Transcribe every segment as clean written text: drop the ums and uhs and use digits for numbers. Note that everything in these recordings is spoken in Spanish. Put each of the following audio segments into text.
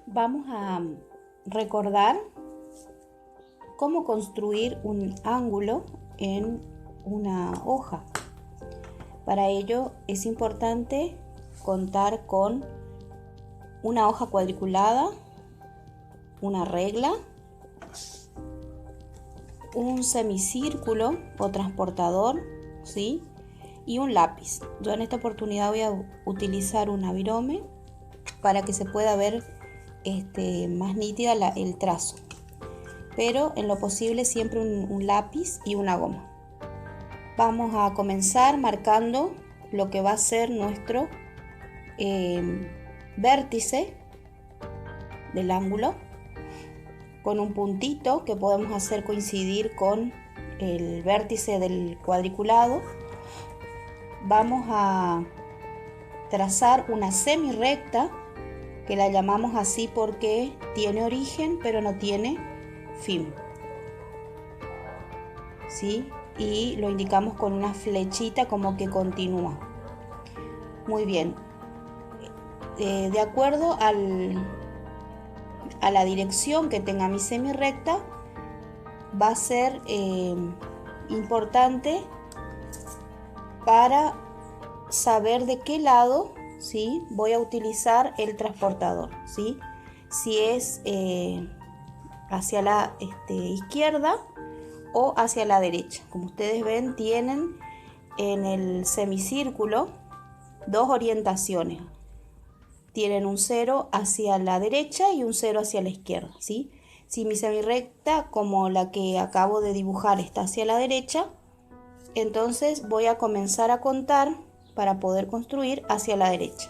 Vamos a recordar cómo construir un ángulo en una hoja. Para ello es importante contar con una hoja cuadriculada, una regla, un semicírculo o transportador, ¿sí? Y un lápiz. Yo en esta oportunidad voy a utilizar una virome para que se pueda ver más nítida el trazo, pero en lo posible siempre un lápiz y una goma. Vamos a comenzar marcando lo que va a ser nuestro vértice del ángulo con un puntito que podemos hacer coincidir con el vértice del cuadriculado. Vamos a trazar una semirrecta, que la llamamos así porque tiene origen pero no tiene fin, ¿sí? Y lo indicamos con una flechita como que continúa. Muy bien, de acuerdo a la dirección que tenga mi semirrecta, va a ser importante para saber de qué lado, ¿sí?, voy a utilizar el transportador, ¿sí? Si es hacia la izquierda o hacia la derecha. Como ustedes ven, tienen en el semicírculo dos orientaciones. Tienen un 0 hacia la derecha y un 0 hacia la izquierda, ¿sí? Si mi semirrecta, como la que acabo de dibujar, está hacia la derecha, entonces voy a comenzar a contar para poder construir hacia la derecha.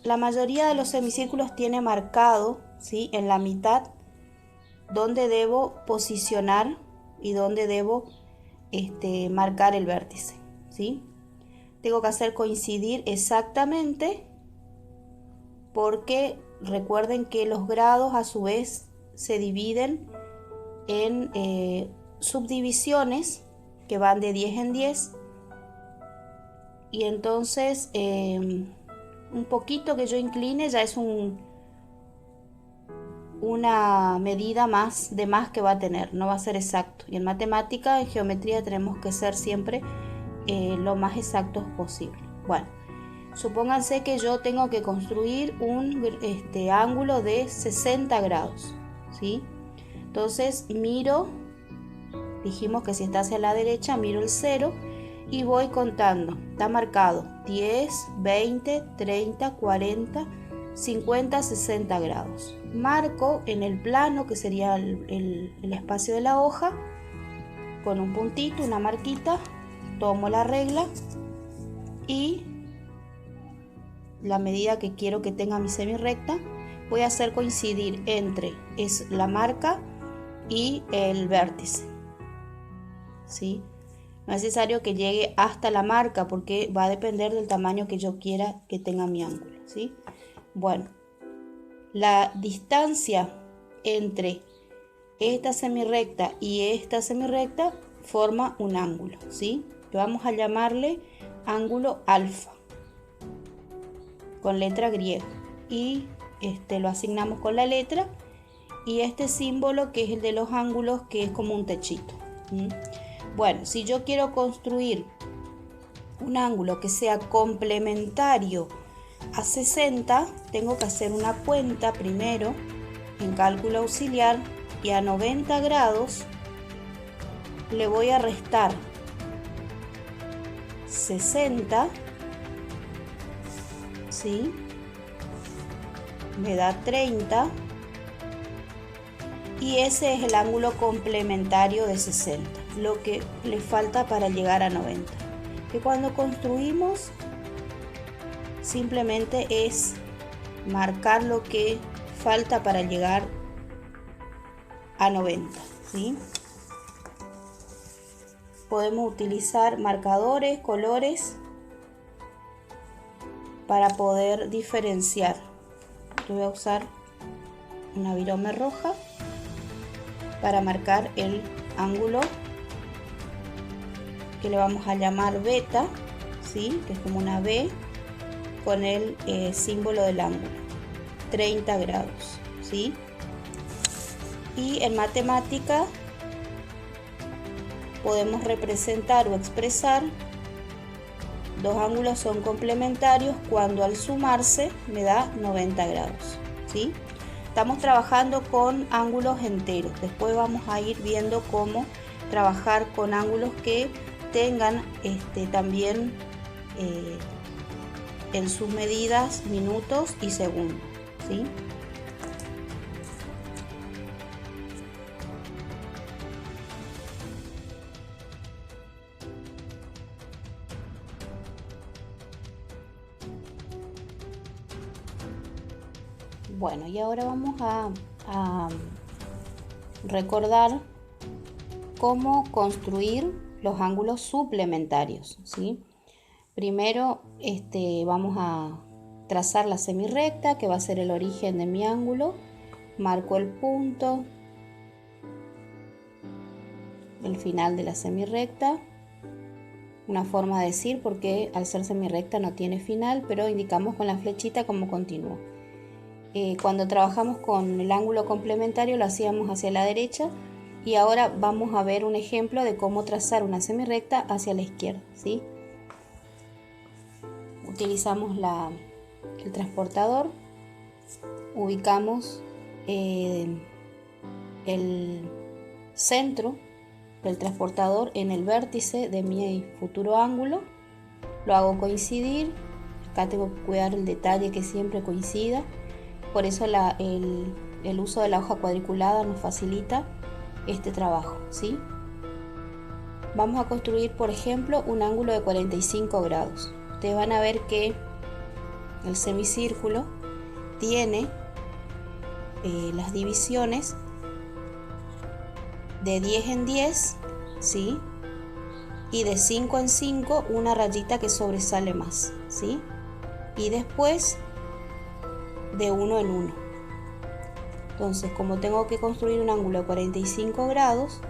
La mayoría de los semicírculos tiene marcado, ¿sí?, en la mitad dónde debo posicionar y dónde debo marcar el vértice, ¿sí? Tengo que hacer coincidir exactamente, porque recuerden que los grados a su vez se dividen en subdivisiones que van de 10 en 10, y entonces un poquito que yo incline ya es una medida más que va a tener, no va a ser exacto. Y en matemática, en geometría, tenemos que ser siempre lo más exactos posible. Bueno, supónganse que yo tengo que construir un ángulo de 60 grados, ¿sí? Entonces miro, dijimos que si está hacia la derecha, miro el 0 y voy contando. Está marcado 10, 20, 30, 40, 50, 60 grados. Marco en el plano, que sería el espacio de la hoja, con un puntito, una marquita. Tomo la regla y la medida que quiero que tenga mi semirrecta, voy a hacer coincidir entre la marca y el vértice, ¿sí? No es necesario que llegue hasta la marca, porque va a depender del tamaño que yo quiera que tenga mi ángulo, ¿sí? Bueno, la distancia entre esta semirrecta y esta semirrecta forma un ángulo, ¿sí? Que vamos a llamarle ángulo alfa, con letra griega, y lo asignamos con la letra, y este símbolo, que es el de los ángulos, que es como un techito. Bueno, si yo quiero construir un ángulo que sea complementario a 60, tengo que hacer una cuenta primero en cálculo auxiliar, y a 90 grados le voy a restar 60, ¿sí? Me da 30, y ese es el ángulo complementario de 60, lo que le falta para llegar a 90. Que cuando construimos simplemente es marcar lo que falta para llegar a 90, ¿sí? Podemos utilizar marcadores, colores, para poder diferenciar. Yo voy a usar una virome roja para marcar el ángulo, que le vamos a llamar beta, ¿sí?, que es como una B, con el símbolo del ángulo, 30 grados, ¿sí? Y en matemática podemos representar o expresar dos ángulos son complementarios cuando al sumarse me da 90 grados, ¿sí? Estamos trabajando con ángulos enteros. Después vamos a ir viendo cómo trabajar con ángulos que tengan también en sus medidas minutos y segundos, ¿sí? Bueno, y ahora vamos a recordar cómo construir los ángulos suplementarios, ¿sí? Primero vamos a trazar la semirrecta, que va a ser el origen de mi ángulo. Marco el punto, el final de la semirrecta. Una forma de decir, porque al ser semirrecta no tiene final, pero indicamos con la flechita cómo continúa. Cuando trabajamos con el ángulo complementario lo hacíamos hacia la derecha, y ahora vamos a ver un ejemplo de cómo trazar una semirrecta hacia la izquierda, ¿sí? Utilizamos el transportador, ubicamos el centro del transportador en el vértice de mi futuro ángulo, lo hago coincidir. Acá tengo que cuidar el detalle que siempre coincida, por eso el uso de la hoja cuadriculada nos facilita este trabajo, ¿sí? Vamos a construir, por ejemplo, un ángulo de 45 grados. Ustedes van a ver que el semicírculo tiene las divisiones de 10 en 10, ¿sí? Y de 5 en 5 una rayita que sobresale más, ¿sí? Y después de 1 en 1. Entonces, como tengo que construir un ángulo de 45 grados,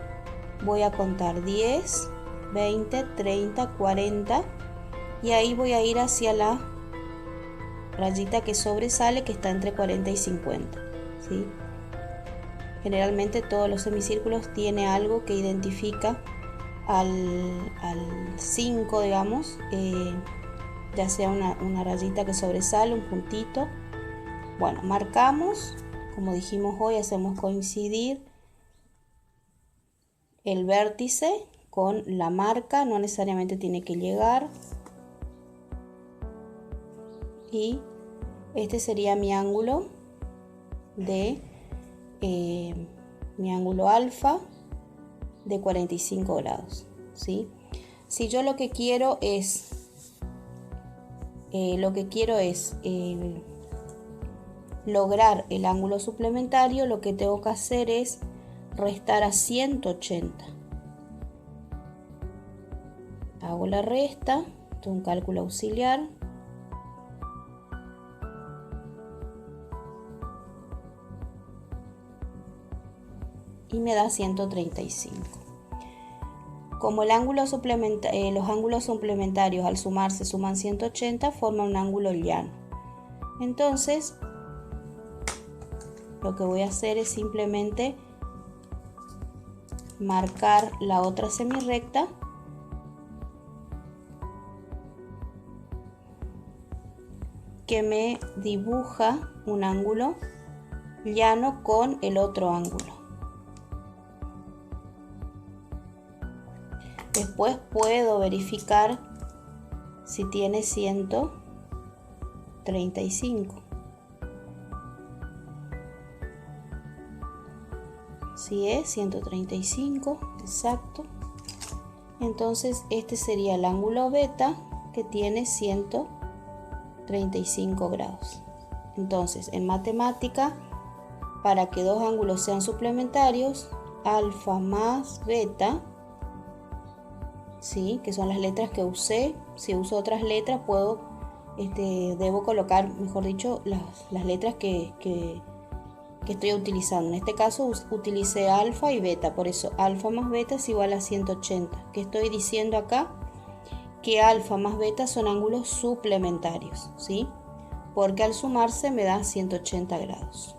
voy a contar 10, 20, 30, 40, y ahí voy a ir hacia la rayita que sobresale, que está entre 40 y 50, ¿sí? Generalmente todos los semicírculos tiene algo que identifica al 5, digamos, ya sea una rayita que sobresale, un puntito. Bueno, marcamos, como dijimos hoy, hacemos coincidir el vértice con la marca, no necesariamente tiene que llegar. Y este sería mi ángulo mi ángulo alfa de 45 grados, ¿sí? Si yo lo que quiero es lograr el ángulo suplementario, lo que tengo que hacer es restar a 180. Hago la resta, esto es un cálculo auxiliar. Y me da 135. Como los ángulos suplementarios al sumarse suman 180, forman un ángulo llano. Entonces, lo que voy a hacer es simplemente marcar la otra semirrecta que me dibuja un ángulo llano con el otro ángulo. Después puedo verificar si tiene 135. Si es 135, exacto. Entonces este sería el ángulo beta, que tiene 135 grados. Entonces, en matemática, para que dos ángulos sean suplementarios, alfa más beta, ¿sí? Que son las letras que usé. Si uso otras letras, debo colocar, mejor dicho, las letras que estoy utilizando. En este caso utilicé alfa y beta, por eso alfa más beta es igual a 180. ¿Qué estoy diciendo acá? que alfa más beta son ángulos suplementarios, ¿sí? Porque al sumarse me da 180 grados.